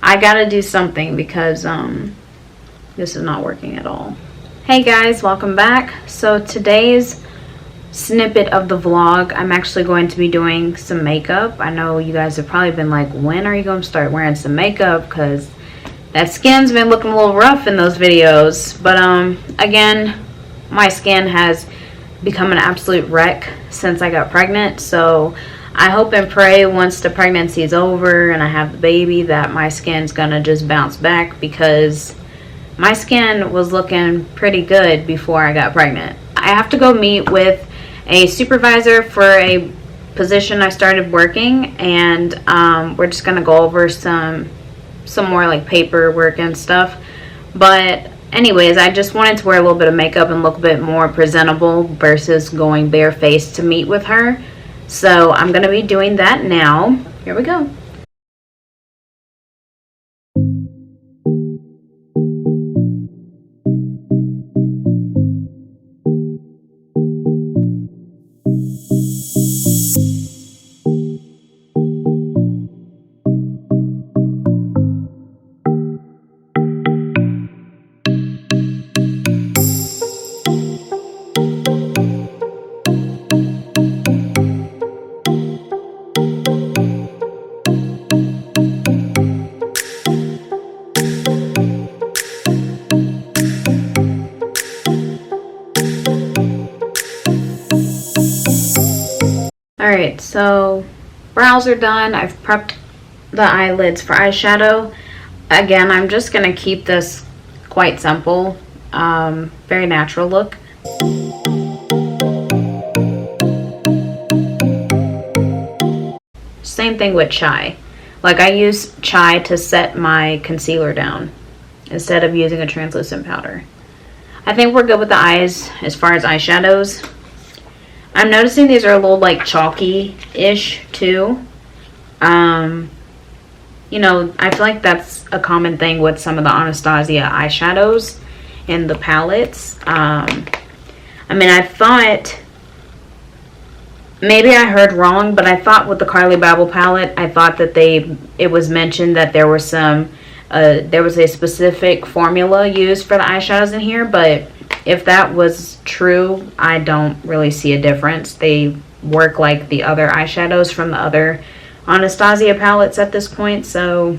I gotta do something because this is not working at all. Hey guys, welcome back. So today's snippet of the vlog, I'm actually going to be doing some makeup. I know you guys have probably been like, when are you going to start wearing some makeup? Because that skin's been looking a little rough in those videos. But again, my skin has become an absolute wreck since I got pregnant. So I hope and pray once the pregnancy is over and I have the baby that my skin's gonna just bounce back, because my skin was looking pretty good before I got pregnant. I have to go meet with a supervisor for a position I started working, and we're just gonna go over some more like paperwork and stuff. But anyways, I just wanted to wear a little bit of makeup and look a bit more presentable versus going barefaced to meet with her. So I'm gonna be doing that now. Here we go. Alright, so brows are done. I've prepped the eyelids for eyeshadow. Again, I'm just going to keep this quite simple, very natural look. Same thing with chai. Like, I use chai to set my concealer down instead of using a translucent powder. I think we're good with the eyes as far as eyeshadows. I'm noticing these are a little like chalky-ish too. You know, I feel like that's a common thing with some of the Anastasia eyeshadows and the palettes. I mean, I thought, maybe I heard wrong, but I thought with the Carly Babble palette, I thought that it was mentioned that there were there was a specific formula used for the eyeshadows in here, but if that was true, I don't really see a difference. They work like the other eyeshadows from the other Anastasia palettes at this point, so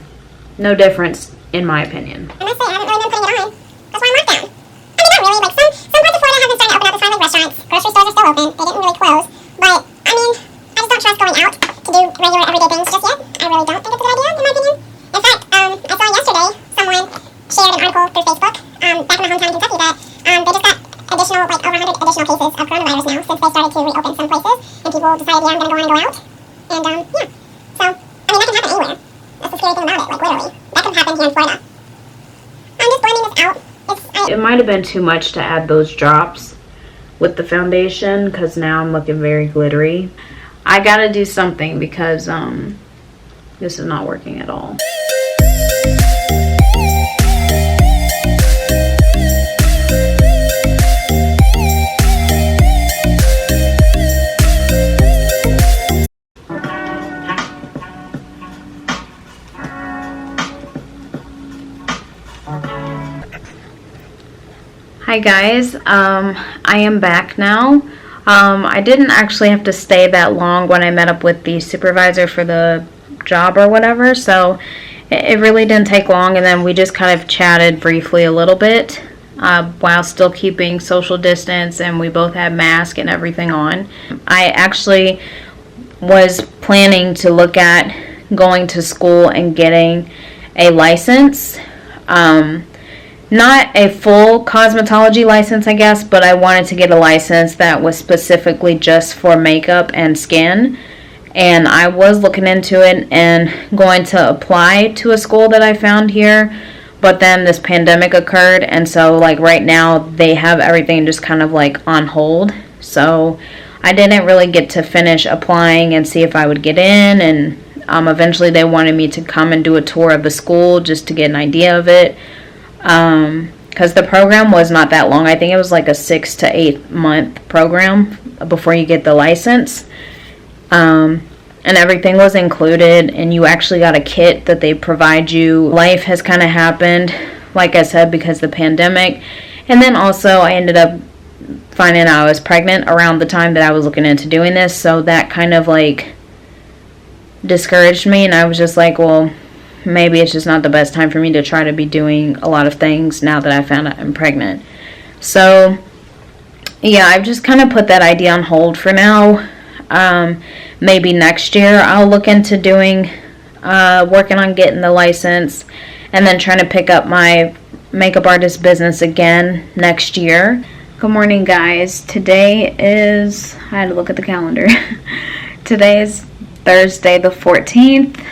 no difference in my opinion. I must say, I haven't really been putting it on. That's why I'm locked down. I mean, not really. Like, some parts of Florida haven't started to open up as far as like restaurants. Grocery stores are still open. They didn't really close. But, I mean, I just don't trust going out to do regular everyday things just yet. I really don't think it's a good idea, in my opinion. In fact, I saw yesterday someone shared an article through Facebook, back in my hometown in Kentucky, that they just got additional, like over 100 additional cases of coronavirus now since they started to reopen some places, and people decided, yeah, I'm gonna go on and go out. And yeah, so I mean, that can happen anywhere. That's the scary thing about it, like literally, that can happen here in Florida. I'm just blending this out. It might have been too much to add those drops with the foundation, because now I'm looking very glittery. I gotta do something because this is not working at all. Hi guys, I am back now. I didn't actually have to stay that long when I met up with the supervisor for the job or whatever, so it really didn't take long, and then we just kind of chatted briefly a little bit while still keeping social distance, and we both had masks and everything on. I actually was planning to look at going to school and getting a license. Not a full cosmetology license, I guess, but I wanted to get a license that was specifically just for makeup and skin. And I was looking into it and going to apply to a school that I found here, but then this pandemic occurred, and so like right now they have everything just kind of like on hold. So I didn't really get to finish applying and see if I would get in, and eventually they wanted me to come and do a tour of the school just to get an idea of it. Because the program was not that long. I think it was like a 6 to 8 month program before you get the license. And and everything was included, and you actually got a kit that they provide you. Life has kind of happened, like I said, because of the pandemic. And then also I ended up finding out I was pregnant around the time that I was looking into doing this, so that kind of like discouraged me, and I was just like, well, maybe it's just not the best time for me to try to be doing a lot of things now that I found out I'm pregnant. So yeah, I've just kind of put that idea on hold for now. Maybe next year I'll look into doing working on getting the license, and then trying to pick up my makeup artist business again next year. Good morning, guys. Today is, I had to look at the calendar. Today is Thursday the 14th.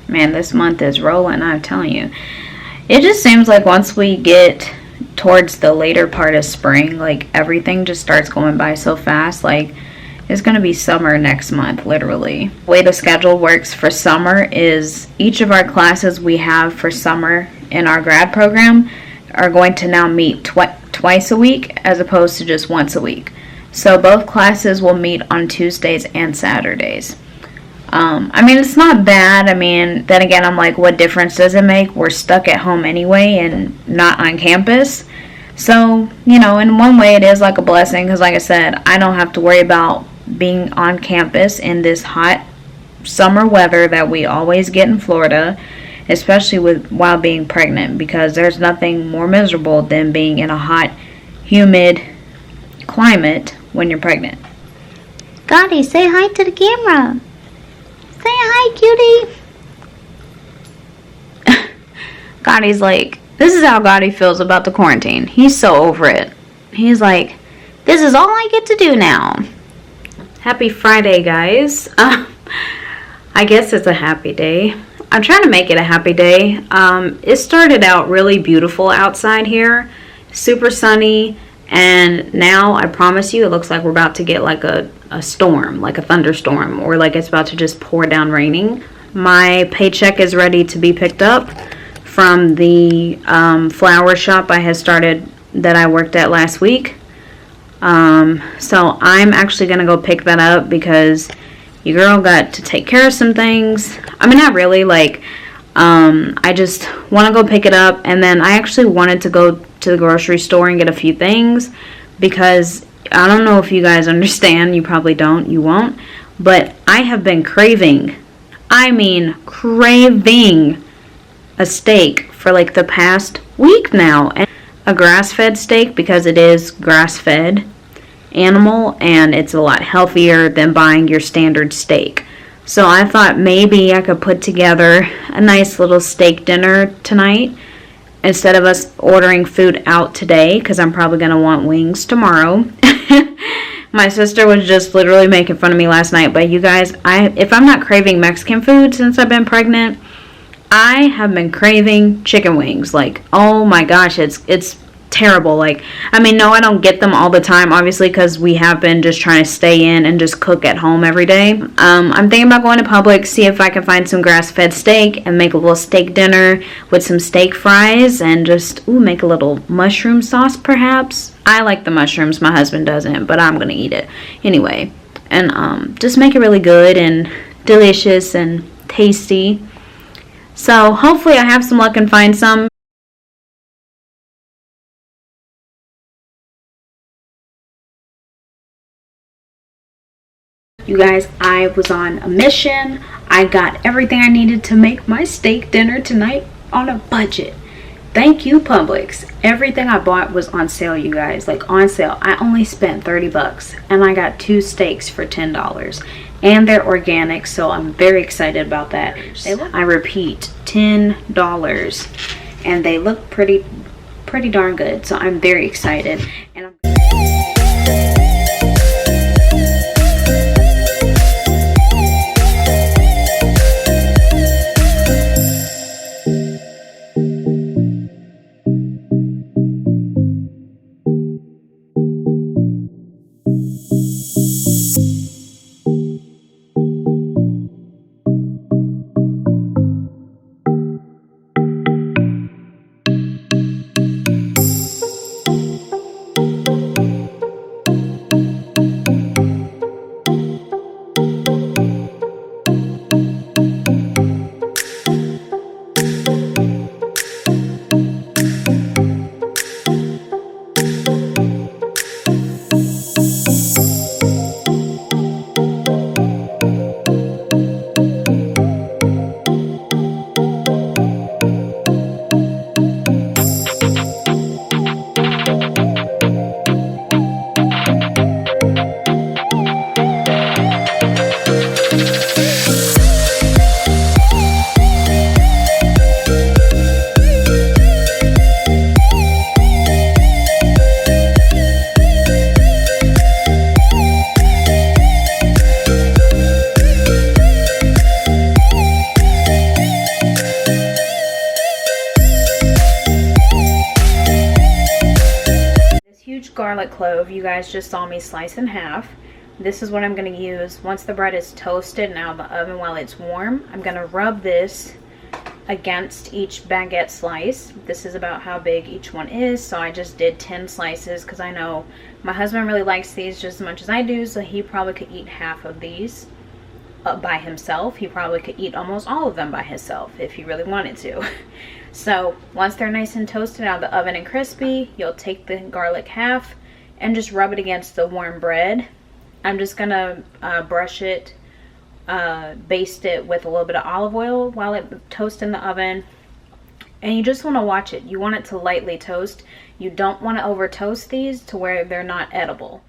Man, this month is rolling, I'm telling you. It just seems like once we get towards the later part of spring, like everything just starts going by so fast. Like it's going to be summer next month, literally. The way the schedule works for summer is each of our classes we have for summer in our grad program are going to now meet twice a week as opposed to just once a week. So both classes will meet on Tuesdays and Saturdays. I mean, it's not bad. I mean, then again, I'm like, what difference does it make? We're stuck at home anyway and not on campus. So, you know, in one way it is like a blessing because, like I said, I don't have to worry about being on campus in this hot summer weather that we always get in Florida, especially while being pregnant, because there's nothing more miserable than being in a hot, humid climate when you're pregnant. Gotti, say hi to the camera. Say hi, cutie. Gotti's like, this is how Gotti feels about the quarantine. He's so over it. He's like, this is all I get to do now. Happy Friday, guys. I guess it's a happy day. I'm trying to make it a happy day. It started out really beautiful outside here. Super sunny. And now, I promise you, it looks like we're about to get like a storm, like a thunderstorm, or like it's about to just pour down raining. My paycheck is ready to be picked up from the flower shop I had started that I worked at last week. So I'm actually going to go pick that up because your girl got to take care of some things. I mean, not really, like, I just want to go pick it up, and then I actually wanted to go to the grocery store and get a few things because I don't know if you guys understand. You probably don't. You won't. But I have been craving, I mean craving, a steak for like the past week now. And a grass-fed steak, because it is grass-fed animal and it's a lot healthier than buying your standard steak. So I thought maybe I could put together a nice little steak dinner tonight instead of us ordering food out today, because I'm probably going to want wings tomorrow. My sister was just literally making fun of me last night, but you guys, if I'm not craving Mexican food since I've been pregnant, I have been craving chicken wings. Like, oh my gosh, it's terrible. Like, I mean, no, I don't get them all the time, obviously, because we have been just trying to stay in and just cook at home every day. I'm thinking about going to Publix, see if I can find some grass-fed steak and make a little steak dinner with some steak fries and just make a little mushroom sauce, perhaps. I like the mushrooms. My husband doesn't, but I'm gonna eat it anyway. And just make it really good and delicious and tasty. So hopefully I have some luck and find some. You guys, I was on a mission. I got everything I needed to make my steak dinner tonight on a budget. Thank you, Publix. Everything I bought was on sale, you guys. Like, on sale. I only spent 30 bucks and I got 2 steaks for $10. And they're organic, so I'm very excited about that. I repeat, $10. And they look pretty darn good, so I'm very excited. And garlic clove you guys just saw me slice in half. This is what I'm going to use once the bread is toasted and out of the oven while it's warm. I'm going to rub this against each baguette slice. This is about how big each one is, so I just did 10 slices because I know my husband really likes these just as much as I do, so he probably could eat half of these by himself. He probably could eat almost all of them by himself if he really wanted to. So once they're nice and toasted out of the oven and crispy, you'll take the garlic half and just rub it against the warm bread. I'm just gonna brush it, baste it with a little bit of olive oil while it toasts in the oven. And you just want to watch it. You want it to lightly toast. You don't want to over toast these to where they're not edible.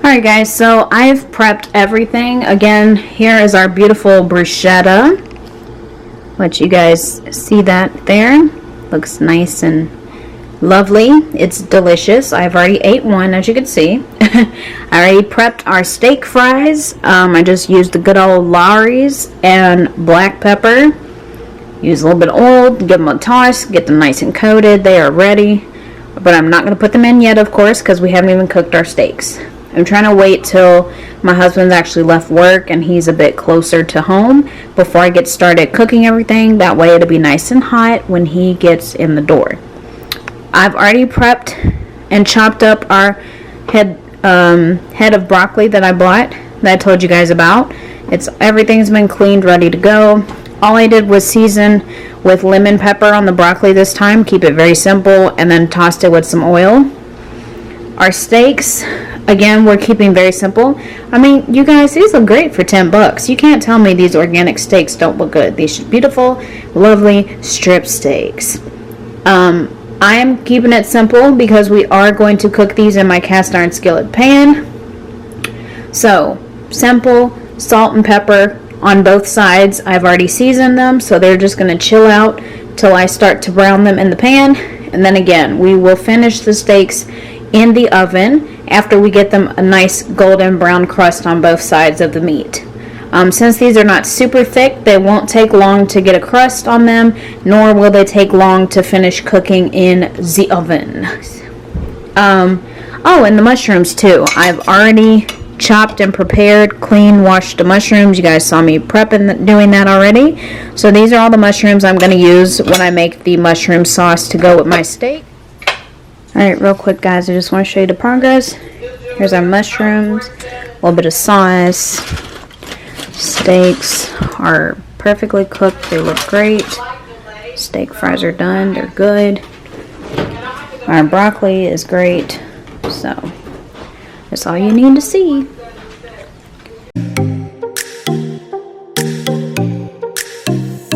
Alright guys, so I've prepped everything. Again, here is our beautiful bruschetta. Let you guys see that there. Looks nice and lovely. It's delicious. I've already ate one, as you can see. I already prepped our steak fries. I just used the good old Lawry's and black pepper. Use a little bit of oil, give them a toss, get them nice and coated. They are ready. But I'm not going to put them in yet, of course, because we haven't even cooked our steaks. I'm trying to wait till my husband's actually left work and he's a bit closer to home before I get started cooking everything. That way it'll be nice and hot when he gets in the door. I've already prepped and chopped up our head of broccoli that I bought, that I told you guys about. Everything's been cleaned, ready to go. All I did was season with lemon pepper on the broccoli this time, keep it very simple, and then tossed it with some oil. Our steaks, again, we're keeping very simple. I mean, you guys, these look great for 10 bucks. You can't tell me these organic steaks don't look good. These are beautiful, lovely strip steaks. I'm keeping it simple because we are going to cook these in my cast iron skillet pan. So, simple, salt and pepper on both sides. I've already seasoned them, so they're just going to chill out till I start to brown them in the pan. And then again, we will finish the steaks in the oven after we get them a nice golden brown crust on both sides of the meat. Since these are not super thick, they won't take long to get a crust on them, nor will they take long to finish cooking in the oven. Oh, and the mushrooms too. I've already chopped and prepared, clean, washed the mushrooms. You guys saw me prepping, doing that already. So these are all the mushrooms I'm going to use when I make the mushroom sauce to go with my steak. Alright, real quick guys, I just want to show you the progress. Here's our mushrooms, a little bit of sauce. Steaks are perfectly cooked, they look great. Steak fries are done, they're good. Our broccoli is great, so that's all you need to see.